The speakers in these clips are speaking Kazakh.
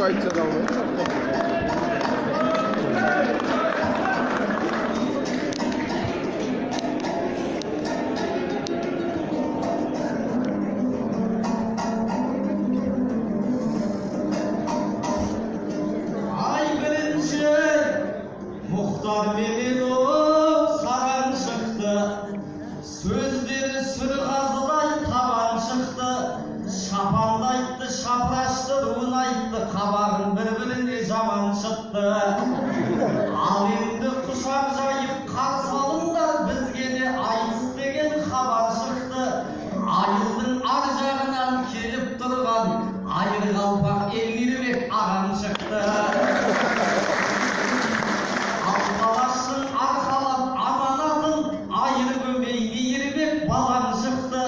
айтса да алмайды. Менен о саған шықты, сөздері сүр қазыдай табан шықты, шапанды айтты, шапырашты, руын айтты, қабағын бір-біріне жаман шықты. Ал енді құшақ жайып қарсы алыңдар, бізге де айтыс деген хабар шықты. Айылдың ар жағынан келіп тұрған айыр қалпақ Элмирбек ағам шықты. Алқалаштың арқалап аманатын айыр көмей мейірбек балаң шықты.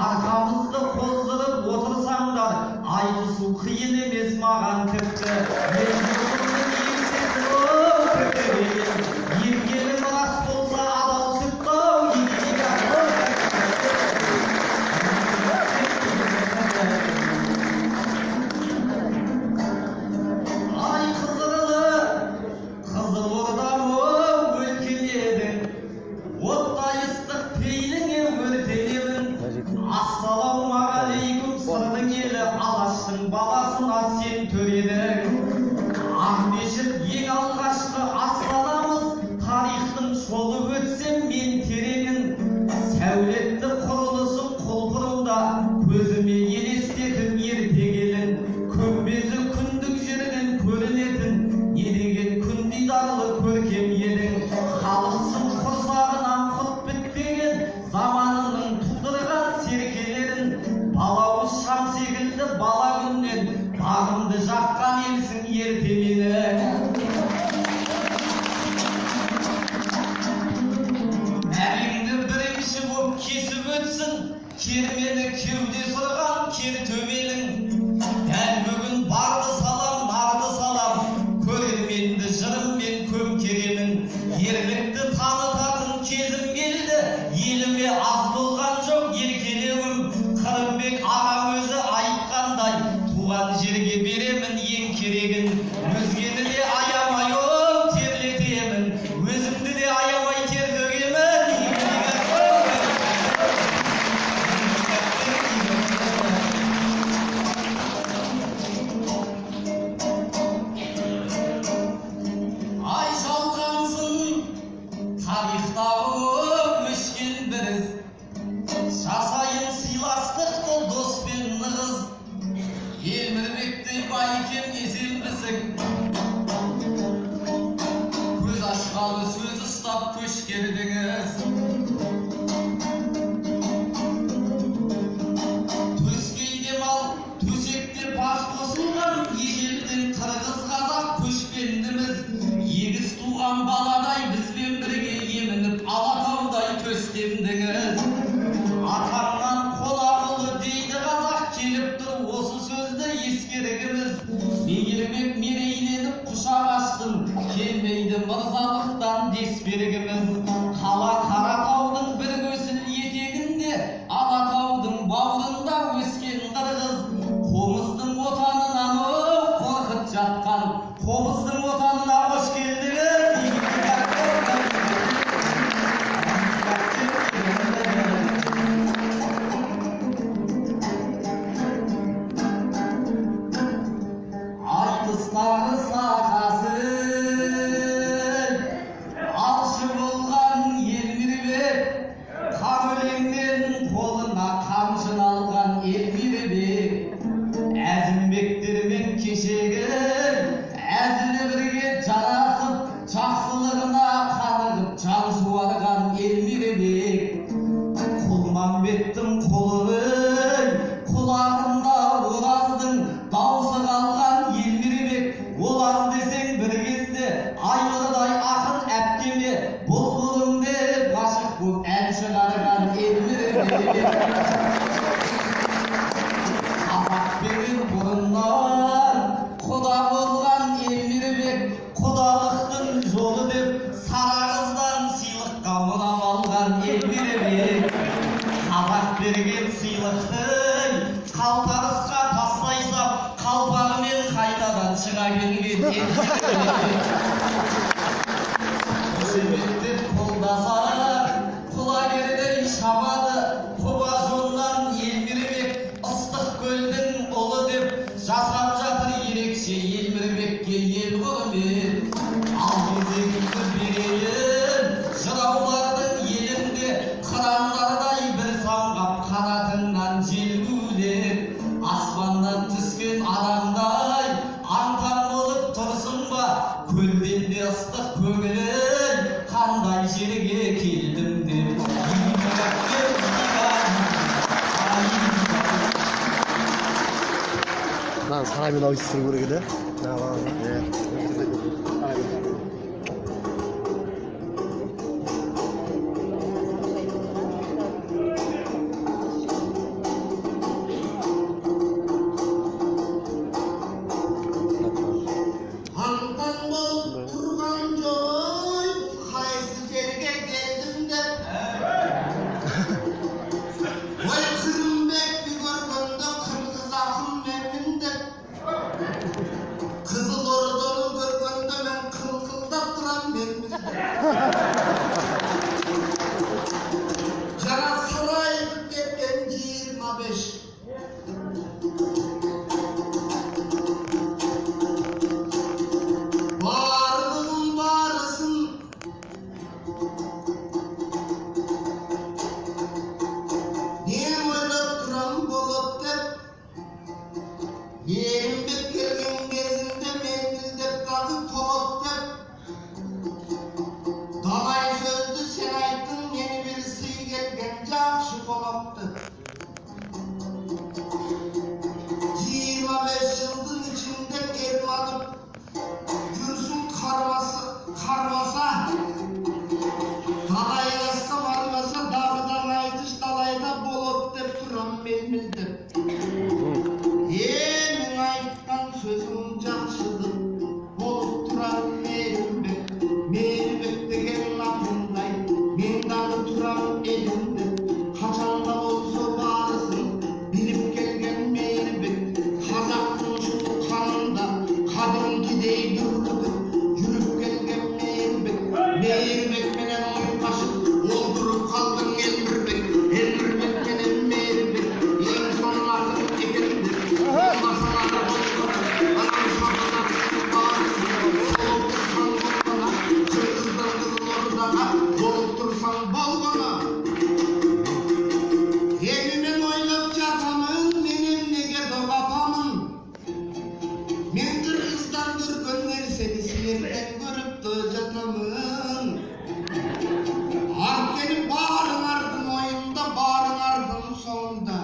Арқамызды қоздырып отырсаңдар, айтысу қиын емес маған тіпті. Ергенім рас болса адал сүттау. Ай қызырлы қызыл ордам өлкен едің, оттай ыстық пейіліңе өртенемін. Ассалаумағалейкум сырдың елі, алаштың баласына сен төредің. Ақмешіт ең алғашқы астанамыз, тарихтың жолы өтсем мен тереңін. Сәулетті құрылысын құлпырында көзіме елестетіп ертегелін. Көмбезі күндік жерден көрінетін, не деген күндидарлы көркем едің. Халықсың құрсағынан құт бітпеген, заманының тудырған серкелерін. Балауыз шам секілді бала күннен бағымды жаққан елсің ертеменің. Әліңді бірінші боп кесіп өтсін, кермені кеуде сырған кер төбелің. Дәл бүгін барды салам, нарды салам, көрерменді жырыммен көмкеремін. Ерлікті танытатын кезім келді, еліме аз болған жоқ еркелеуім. Қырымбек ағам өзі айтқандай, туған жерге беремін ең керегін. Өзгені де аямай терлетемін, өзімді де аямай тер төгемін. Ай жалғансын тарихтағы өшкен бір із, жасайын сыйластықты дос пен нығыз. Элмирбектей байкем еселбісің, көз ашқалы сөз ұстап көшкердіңіз. Төскейде мал, төсекте бас қосылған, ежелден қырғыз қазақ көшпендіміз. Егіз туған баладай бізбен бірге емініп, Алатаудай төстендіңіз. Атаңнан қолағылы дейді қазақ, келіп тұр осы сөзді ескергіміз. Мейірбек мерейленіп құшақ аштым, келмейді мырзалықтан дес бергіміз. Қала Қаратаудың бір көсіл етегінде, Алатаудың бауырында өскен қырғыз. Қомыздың отанынан қорқыт жатқан, қобыздың отанына қош келдіңіз. Айтыстағы сақасын алшы болған Элмирбек, қам өлеңнен қолына қамшын алған Элмирбек. Әзімбектермен кешегі әзілі бірге жарасып, жақсылығына қанығып жан суарған Элмирбек. Құлмамбеттің құлығын құлағында ораздың даусы қалған Элмирбек. Олаз десең бір кезде айырдай ақын әпкеме, бұлбұлым деп ғашық боп ән шығарған Элмирбек. Қазақ бұрыннан құда болған Элмирбек, құдалықтың жолы деп сара қыздан сыйлыққа мынап алған Элмирбек. Қазақ берген сыйлықтың қалтарысқа тастай сап, қалпағымен қайнап қайтадан шыға келген Өсеметтеп қолдаса құлагердей шабады құба жоннан елмірбек ыстық көлдің ұлы деп жасап жатыр ерекше елмірбекке ел құрмет ал кезегімді берейін жыраулардың елінде қырандардай бір самғап қанатыңнан жел гулеп аспаннан түскен адамдай аңтаң болып тұрсың ба көлден де ыстық көңілің қандай жерге келдім деп 사람이 나오기 싫은 거래 나와. Жаңа сарайып кеткен 25 барлығын барысын не ойлап тұрам болып деп еңбек келген кезінде мен іздеп қалды толып деп Далай сөзді сен айттың, мені бір сый келген жақшы болыпты. 25 жылдың ішінде келмадып, жүрсін қармаса, далайласа бармаса, дағыдан айтыш далайда болып деп тұрам мен білдіп. Мен айтқан сөзім жақшылық болып тұрам мерімбек, мерімбек деген атындай, мен дағы тұрам елімді, қашанда болса барысын, біліп келген мерімбек, қазақтың шұлы қанында, қадырын кедей дүрлігі, жүріп келген мерімбек, мерімбек менен ой қашып, ол тұрып қалдың елмірбек, елмірбек менен мерімбек, ең соң атын екенді, басалары болсын, анам шабыдан болып тұрсаң болғаны елімен ойлап жатамын менен неге доғапамын мен қырғыздан көрген нәрсені сілерден көріп жатамын анткени барыңардың ойында барыңардың соңында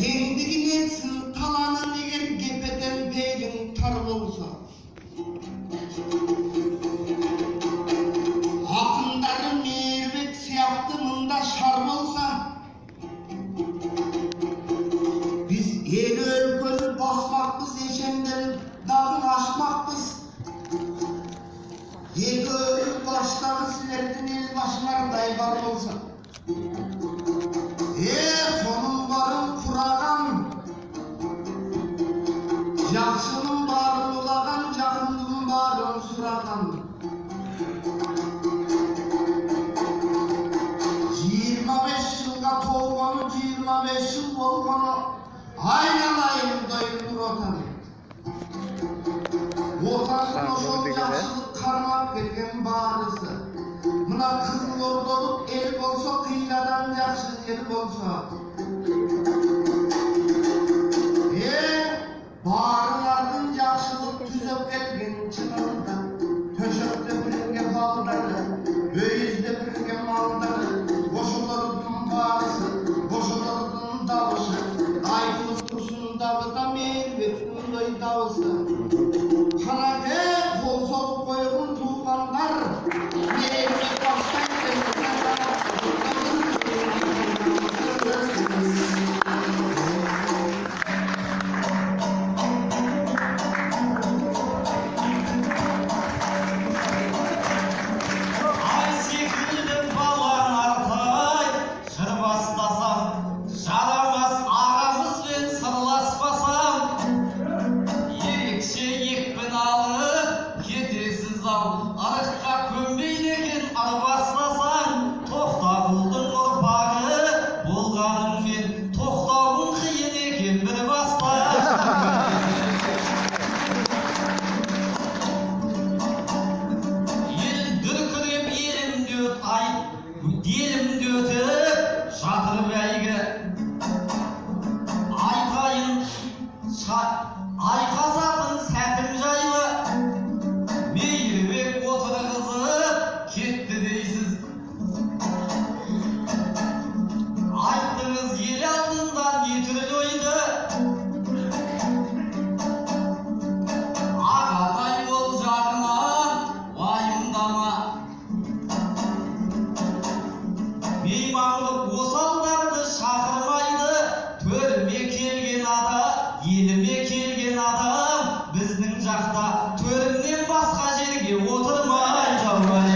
кеңдігін етсін таланы деген кепеден бейлің тар болса ақындары мейірбек сияқты мұнда шар болса біз ел өлкені баспақпыз ешенден дағын ашмақпыз елге өліп баштағы сілердің ел башылардай бар болса соның барын құраған жақсының барын ұлаған жақынның барын сұраған 25 жылға толғаны 25 жыл болғаны айналайындай нұр отан отанның ошол жақсылық қармап келген барысы мына қызылордалық ел болса қиладан жақсы ел болса барылардың жақсылық түзеп келген шынында төшекте білінген балдары өйізде білінген малдары ошолордун барысы ошолордун дабышы айтылып тұрсын дабыда мербектің дабысы қанате қол соғып қойған туғандар мербек Жарамас ағам еліме келген адам біздің жақта төрімнен басқа жерге отырмай жаубай.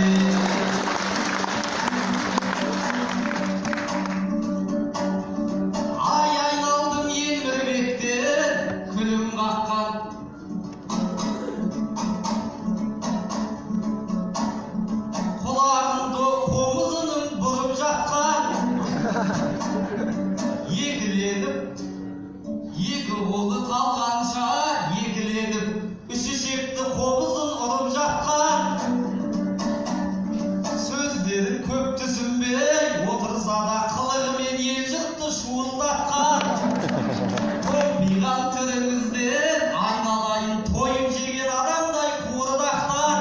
Ай айналдым Елмірбектен күлім қаққан, құлағымды қомызының бұрып жатқан. Екіленіп, екі қолы қалғанша екіленіп, үшішекті қомызын ұрып жатқан. Сөздерін көп түсінбей отырса да қылығымен ел жұртты шуылдатқан. Томпиған түріңізден айналайын тойып жеген адамдай қуырдақтан.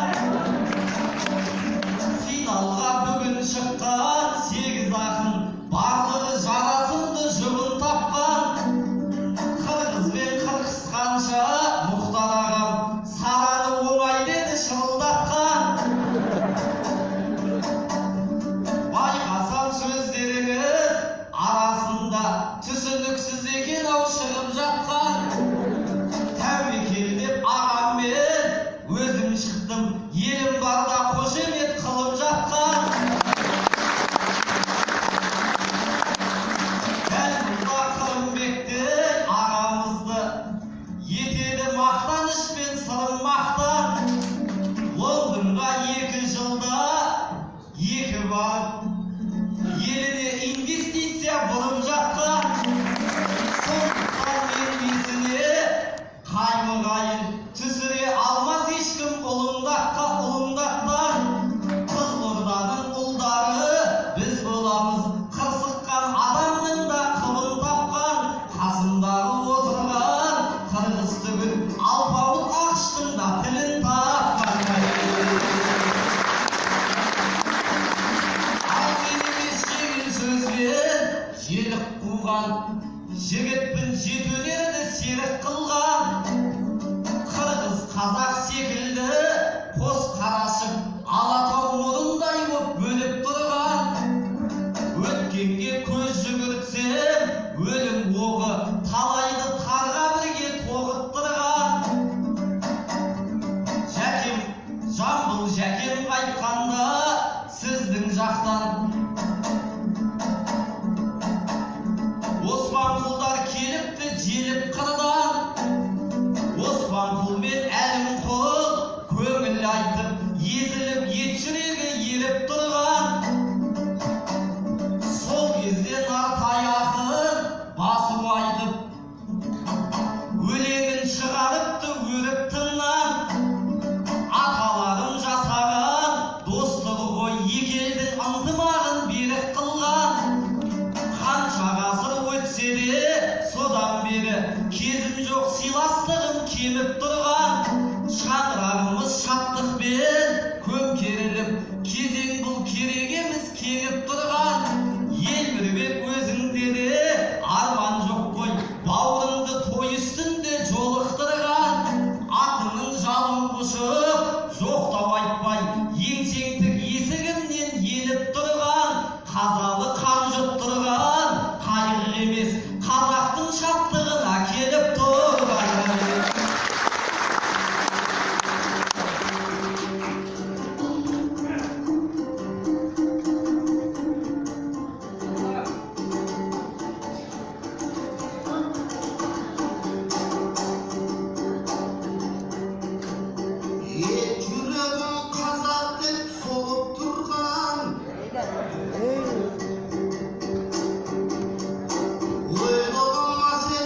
Финалға бүгін шыққан 8 ақын барлығы жарасымды жұбын тапқан. Қырғызбен қырқысқанша Мұхтар ағам сараны оңай деді шырылдатқан. Байқасам сөздеріңіз арасында түсініксіз екен ау шығып жатқан. Тәуекел деп ағаммен өзім шықтым, елім барда қошемет қылып жатқан. Дәл мұнда Қырымбектен ағамызды етеді мақтаныш пен сырым мақтан. Лондонға 2 жылда 2 барып еліне инвестиция бұрып жатқан. Сондықтан мен есіне қаймығайын түсіре алмас ешкім ұлыңдақтан. Қызылорданың ұлдары біз боламыз, қырсыққан адамның да қылын тапқан. Қасымдағы отырған қырғыз түгіл алпауыт ақштың да тілін тапқан. Ал мен емес жеңіл сөзбен желік қуған, жігітпін жет өнерді серік қылған. Қырғыз қазақ секілді қос қарашып алатау мұрындай боп бөліп тұрған. Өткенге көз жүгіртсем өлім оғы талайды тарға бірге тоғыттырған. Жәкем, Жамбыл жәкем қайтқанда сіздің жақтан Оспанқұлдар келіпті желіп қырдан. Оспанқұл мен Әлімқұл көңіл айтып, езіліп ет жүрегі еріп тұрған. Сол кезде Нартай ақын басу айтып, өлеңін шығарыпты өріп тыңнан. Аталарым жасаған достығы ғой екі елдің ынтымағын берік қылған. Қанша ғасыр өтсе де содан бері кезім жоқ, сыйластығым кеміп тұрған. Шаңырағымыз шаттықпен көмкеріліп, кезең бұл керек емес кеңіп тұрған. Елмірбек өзіңде де арман жоқ қой, бауырыңды той үстінде жолықтырған. Атының жалын құшып жоқтау айтпай, еңсең тік есігімнен еніп тұрған. Қазалы қан жұттырған қайғы емес, қазақтың шаттығына келіп тұрған. Жүрегім қазақ деп соғып тұрған. Ойлығыма сен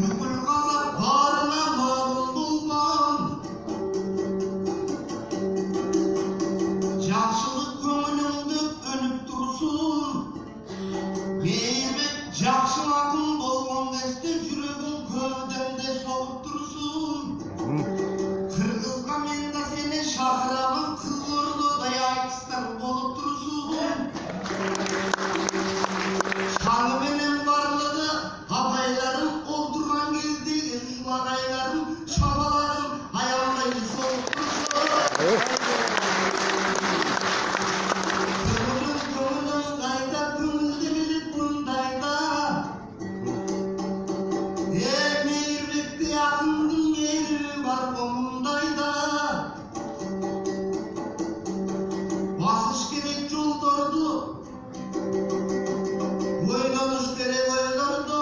Бүкіл қазақ барына мағыл болған, жақшылық көңіліңді өніп тұрсын. Бейбіт жақшы ақын болған кезде жүрегің көлденде соғып тұрсын. Қырғызға мен де сені шақырамын, Қызылордадай айтыстар болып тұрсын. Шаңыменен барлығы апайларым, отырған кездегі сыйлағайларым, шабаларым аялдай соғып тұрсын. Көңілің қайда, көңілде келіп мұндайда. Мейірбекте ақындың мейірі бар мұндайда. Басыш керек жолдарды, ойланыш керек ойларды.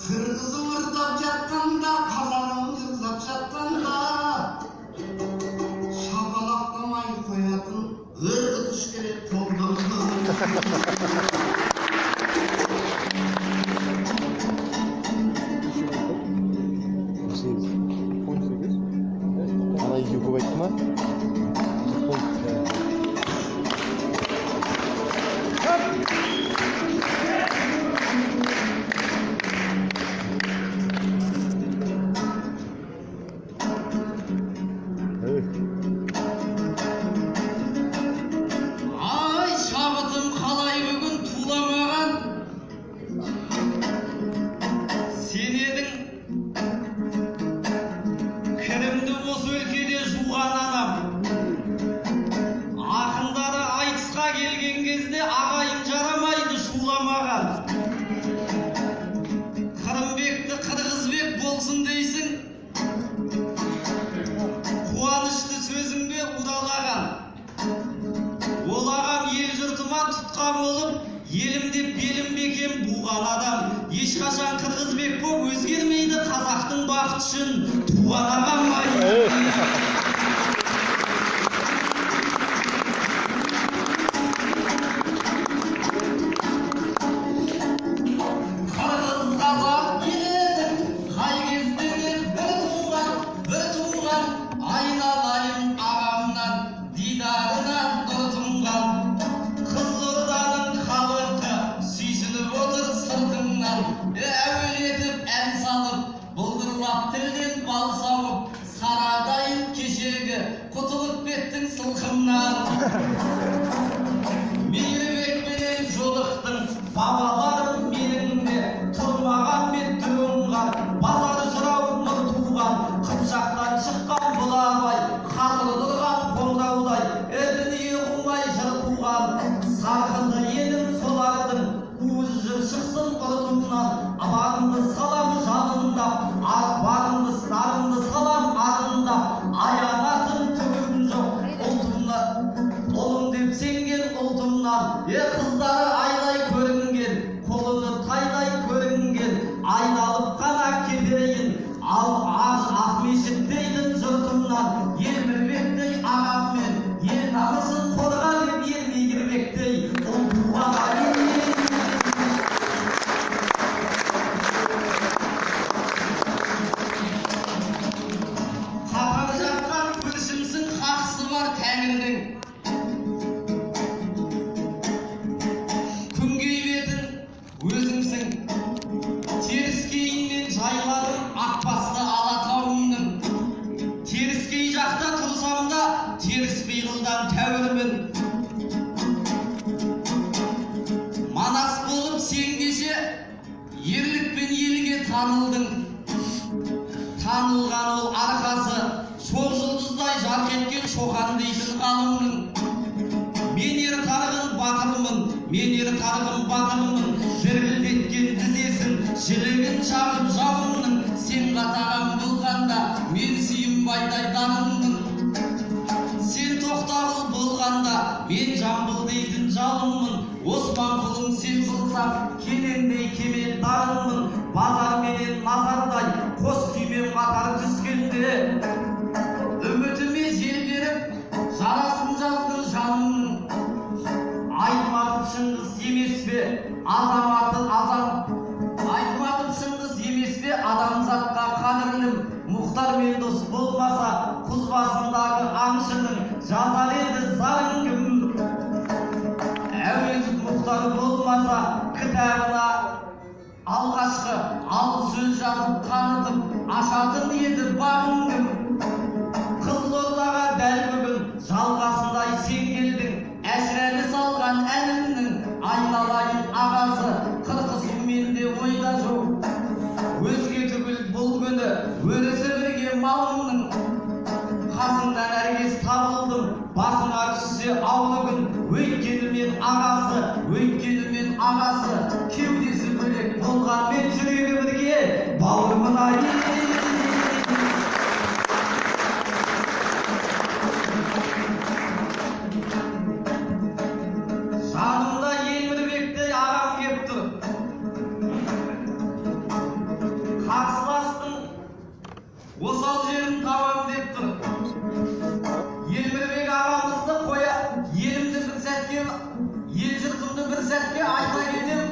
Қырғызың ырдап жатқанда, қазағың жырзап жатқанда, шапалақтамай қоятын ырғытыш керек қолдарды. Ана екеу көп айтты ма? Ай, шабытым қалай бүгін туламаған. Сен едің кірімді осы өлкеде жуған анам. Ақындары айтысқа келген кезде ағайын жарамайды шуламаған. Қырымбекті Қырғызбек болсын дейсің, қуанышты сөзіңде удалаған. Ол ағам ел жұртыма тұтқан болып, елімде белім бекем буған адам. Ешқашан Қырғызбек боп өзгермейді, қазақтың бақыты үшін туған ағам ай. Қырғыз қазақ едің, қай кезде бір туған, айналайын ағамнан, дидарынан нұр тұнған. Қызылорданың халқы сүйсініп отыр сыртыңнан, әуелетіп ән салып, бұлдырлап тілден бал сауып, сарадайын кешегі құтылып кеттің сылқымнан. Мейірбекпенен жолықтың, бабаларым меніңде, тұрмаған мен түнған, базар жырау нұр туған, қыпшақтан шыққан бұл абай, қадыр тұрған қоңыраудай, дүние қумай жыр туған. Сарқынды елім солардың, уыз жыр шықсын ұртымнан, абағымды салам жанында, бағымды сынарымды салам ағында, аянатын түгім жоқ ұлтымнан, ұлым деп сенген ұлтымнан. Қыздары айдай көрінген, қолыны тайдай көрінген, айналып қана кетейін, ал ақмешіт дейтін жұртымнан. Емірбектей ағаммен, ел намысын қорғап ел мейірбектей, ұл туған ағайын. Қапар жатқан күршімсің, хақысы бар тәңірдің. Күнгей бетін өзіңсің, теріскейінен жайладым ақбасты алатауымның. Теріскей жақта тұрсам да, теріс пиғылдан тәуірмін. Манас болып сен кеше, ерлікпен елге танылдың. Танылған ол арқасы, шоқ жұлдыздай жарқ еткен шоқан дейтін ғалымның. Мен ер тарғын батырмын, мен ер тарғын батырмын, жірілдеткен тізесін, жілігін шағып жауымның. Сен қатаған болғанда, мен сүйінбайдай дарынмын. Сен тоқтағыл болғанда, мен жамбыл дейтін жалынмын. Осман құлың сен болсам, кенендей кемел дарынмын. Базар менен назардай, қос күймен қатар түскенде, үмітіме жел беріп, жарасын емес пе? Айтматым шыңғыс емес пе? Адамзатқа қадірлім, Мұхтар мен дос болмаса, құз басындағы аңшының жазар еді зарын кім? Әуезов Мұхтар болмаса, кітабына алғашқы алғы сөз жазып танытып ашатын еді бағын кім? Қызылордаға дәл бүгін жалғасындай сен келдің, әшірәлі салған әлімнің айналайын ағасы, қырқысу менде ойда жоқ. Өзге түгіл бұл күні өрісі бірге малымның, қасыңдан әркез табылдым, басыңа түссе аулы күн. Өйткені мен ағасы, кеудесі бөлек болғанмен жүрегі бірге, бауырмын ай. Жанымда Емірбектей ағам кеп тұр. Қарсыластың осал жерін табам деп тұр. Емірбек ағамызды қоя, елімді бір сәтке, ел жұртымды бір сәтке айта кетем.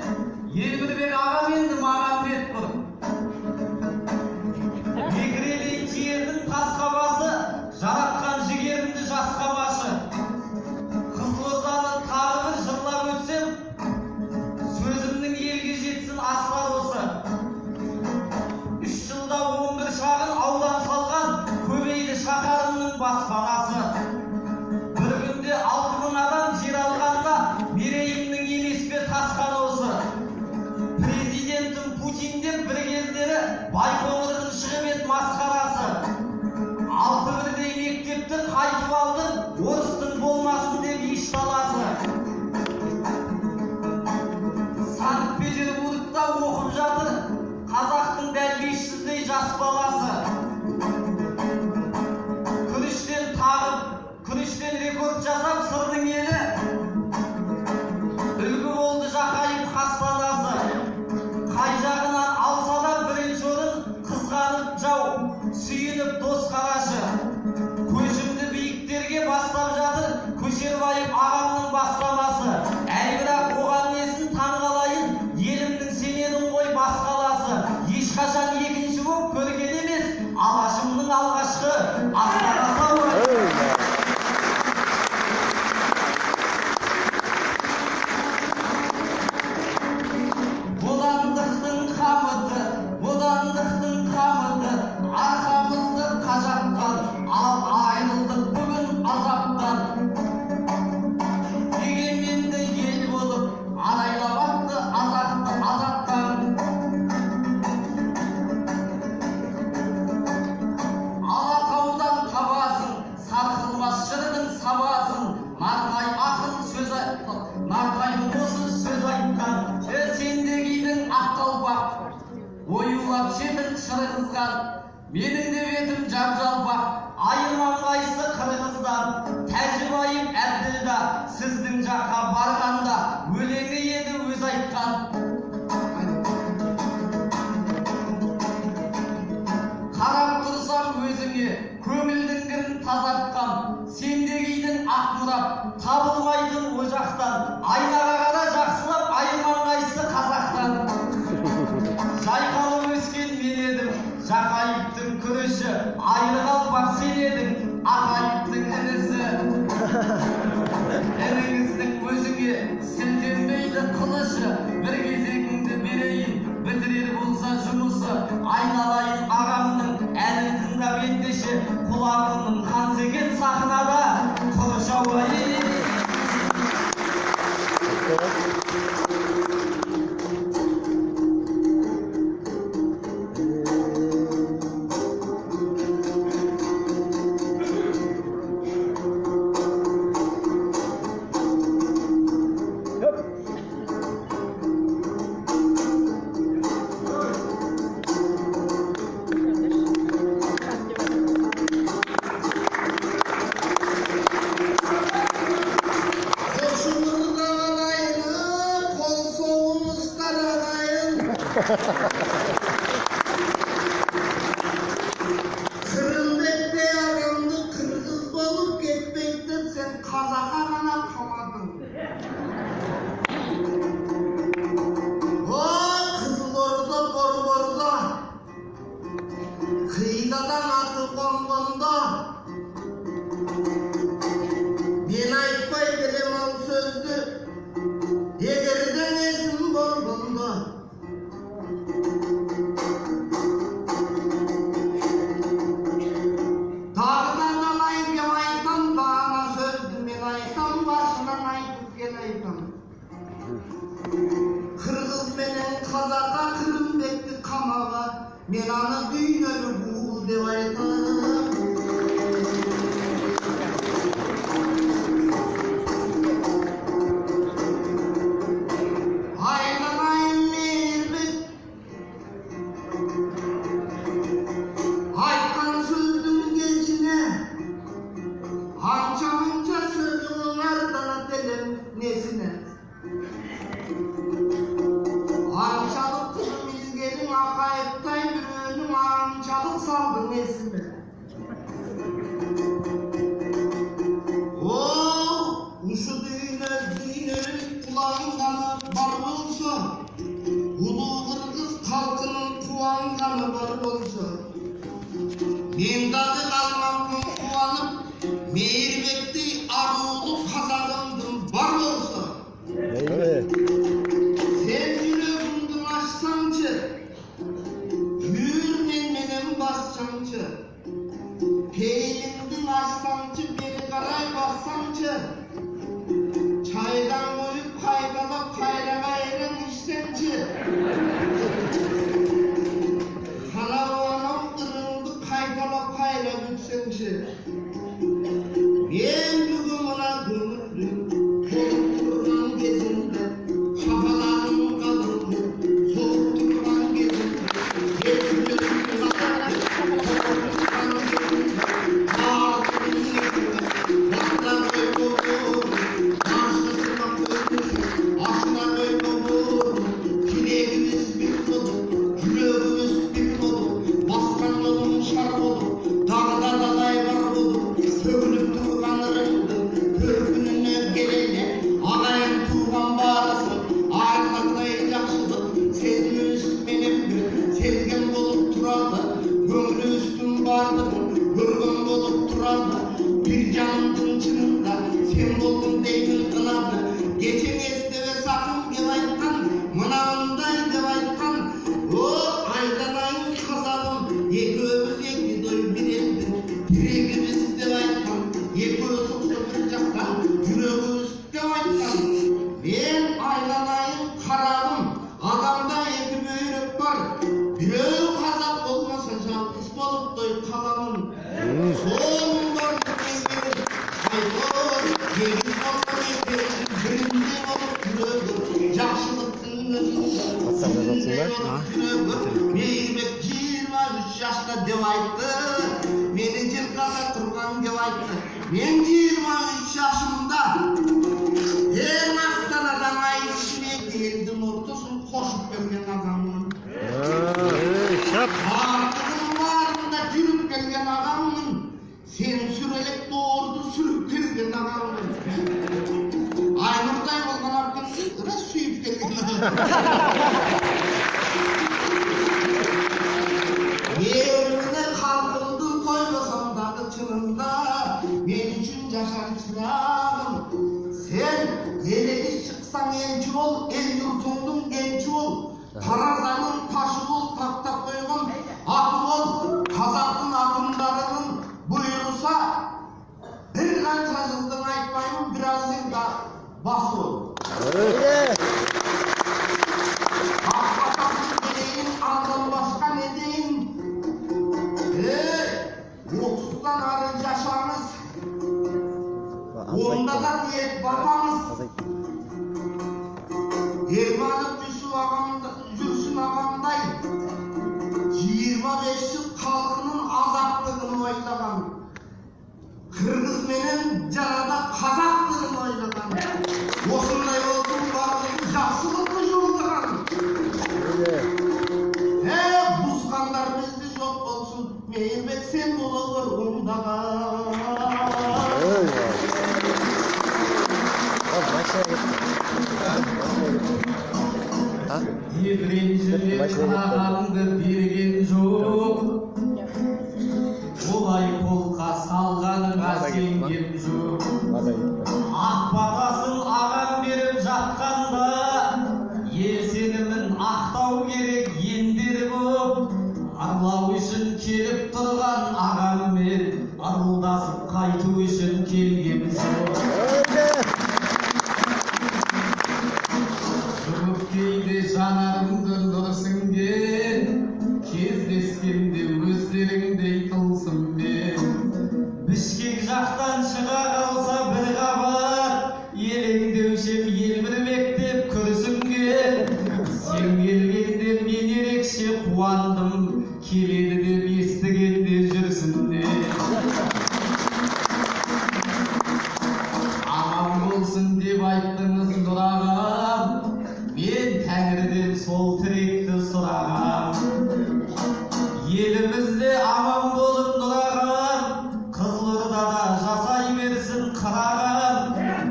Емірбек ағам енді маған бет бұр. Бекірелей киердің тасқабасы, жаратқан жігерімді жасқамашы. Қызылорданы тағы бір жырлап өтсем, сөзімнің елге жетсін асқар осы. 3 жылда 11 шағын аудан салған, көбейді шаһарымның баспанасы. Bir günde 6000 адам жер алғанда, мерейімнің емес пе тасқан осы. Президентім Путин деп бір кездері Байқоңырдың шығып ет масқарасы. 6 бірдей мектепті қайтып алды, орыстың болмасын деп еш таласы. Санкт-Петербургта оқып жатыр, қазақтың дәл 500-дей жас баласы. Күріштен рекорд жасап сырдың елі, үлгі болды Жақайып хастанасы. Қай жағынан алса да бірінші орын, қызғанып жау, сүйініп дос қарашы. Көшімді биіктерге бастап жатыр, Көшербаев ағамның бастамасы. Әй бірақ оған несін таңғалайын, елімнің сенедің ғой басқаласы. Ешқашан екінші боп көрген емес, алашымның алғашқы астанасы ауыр. Бодандықтың қамыты, арқамызды қажатқан, ал айрылдық бүгін азаптан. Дегенменде ел болып, арайлабақты азаттан. Алатаудан табасын, сарқылмас жырдың сабасын, Нартай ақын сөз айтқан, Нартайдың осы сөз айтқан. Сенде кидің ақ қалпақ, оюлап шетін шырғызған, менің де бетім жап-жалпақ, айырман қайсы қырғыздан. Тәжібайым Әбділда сіздің жаққа барғанда, өлеңі еді өз айтқан. Қарап тұрсам өзіңе, көңілдің кірін тазартқам, сенде кидің ақ мұрат, табылмайтын ожақтан. Айнаға қара жақсылап, айырман қайсы қазақтан. Жайқалып өскен мен едім, Жақайыптың күріші, айры қалпақ сен едің, Ақайыптың інісі. Ініңіздің өзіңе сілтенбейді қылышы, бір кезегіңді берейін, бітірер болса жұмысы. Айналайын ағамның әнін тыңдап ендеше, құлағымның қан сеген сахнада құрыш ауайын. Kırılbekte yarandı, kırgız bolup ketmekten sen Kazak'a gana kaladın. айтып келайым. Қырғыз менен Қазақа Кырымбекті қамаға, мен аны дүйнөлү бул деп айтам. Айланайын мейірбек, айтқан сөздің кешіне, анша сөзің артана телем несіне. Аншалық күнім изгенің ақайықтай біреуінің аншалық салдың есіме. Ушы дүйнөлік құлағынғаны бар болса, ұлы қырғыз халқының қуанғаны бар болса, мен дағы қалмақпын қуанып, мейірбектей арулы қазағымдың бар болса, сен жүрегімді ашсаңшы, жүрмен менен бассаңшы, пейіліңді ашсаңшы, бері қарай бассаңшы, чайдан қойып қайталап қайра-қайран ішсеңші, анау ырыңды қайталап қайра бүксеңші, мен бүгін мына көңілді толып тұрған кезімді, шапалағым қалды соғып тұрған кезімді, ертілерім қалды соғып тұрған кезімді, артығым кезімді, бақта қой болуыр, ашысына қоймыз, ашына қой болуыр, керегіміз бір болу, жүрегіміз бір болу, басқан жолым шар болу, тағда далай бар болу, төгіліп тұрған ырыңды көркініне келене, ағайын туған барысы, артақтай жақшылық, сезім үстіменен бір сезген болып тұрады, көңілі үстін бардығын көрген болып тұрады, бір жанымдың шынында сен болдың дейтін қынады, кешен естебе сақын деп айтқан, мынауындай деп айтқан, айданайын қазағым, екеуміз екі дой бір елдің тірегіміз деп айтқан, екеуі соқсы бір жақтан жүрегіміз деп айтқан, мен айналайын қарағым, адамда екі бүйрек бар, біреу қазақ болмаса жалғыз болып той қаламын, соның бар екенін айтор, егіз болған екенін бірінде болып жүрегі, жақсылықтың мейірбек 23 жаста деп айтты, мені жырқаса тұрған деп айтты. Мен 23 жасымда ең Астанадан айшыме елдің ортасын қосып берген адаммын. Артығым барында жүріп келген адаммын. Сен сүрелек doğurdu сүріп келген адаммын. Айнұрдай болған арқын рас сүйіп келген Yerine kalkıldı koymasam dağı çınında, men üçün yaşar çırağım. Sen elini çıksan enci ol, el yurtundun genci ol. Tarazanın taşı ol, taktap koygun atı ol. Kazakın akımlarının buyursa, bir kança yıldan aytmayın, birazcık da bası ol. Akbatasın dedeyin, andan başka ne deyin? 30'dan arı yaşamız, onda da diyet babamız. Ermanım Cürsün ağamday, 25 yıl halkının azaplığını oylagan. Kırgız menen jarada kazaklığını oylagan. Osunday olsun barlığın жақсылықты жолдаған. Buskanlar bizde yok olsun, meyilbek sen olur ondаған. Евренжілер қағанды берген жоқ, олай қолқа салғанға сенген жоқ. Ақ бағасын ағам беріп жатқанда, ел сенімін ақтау керек ендер көп. Арлау үшін келіп тұрған ағаммен, арылдасып қайту үшін келген жоқ.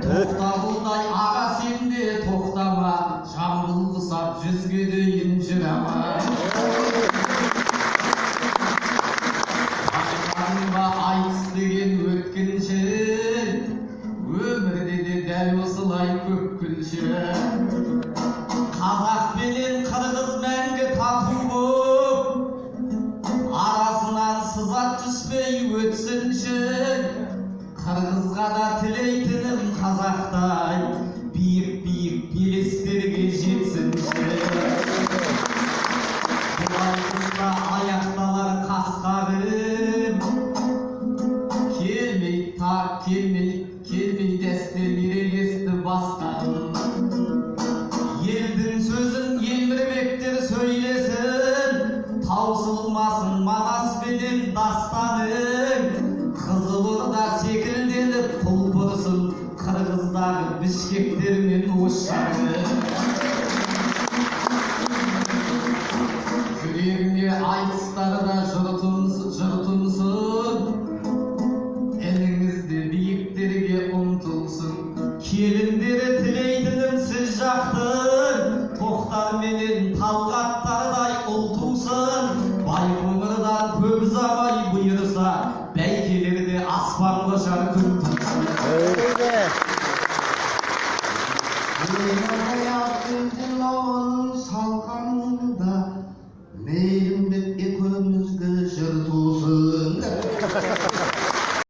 Тоқтабылдай аға сенде тоқтама, жамбыл құсап жүзге дейін жүр ама. Айтқанға айтыс деген өткінші, өмірде де дәл осылай көп күнші. Қазақ пенен қырғыз мәңгі тату боп, арасынан сызат түспей өтсінші. Қырғызға да тілейтінім қазақтай, биік-биік белестерге жетсінші. Бұлай қыста аяқталар қасқабым, келмей дәстер ерегесті бастадым. Елдің сөзін елмірбектер сөйлесін, таусылмасын Манаспенен дастаның. Қызылорда секілденіп құлпырсын, Қырғыздағы Бішкектер мен Ошағы. Жүрегіне айтыстарда жұртынсын, еліңізде биіктерге ұмтылсын. Келіндері тілейтінім сіз жақтың, тоқтар менен талғаттардай ұлтусын. Байқоңырдан көп ұзамай бұйырса, бәйгелерде аспан қошар күн тусын. Аяқ елдің ауанын салға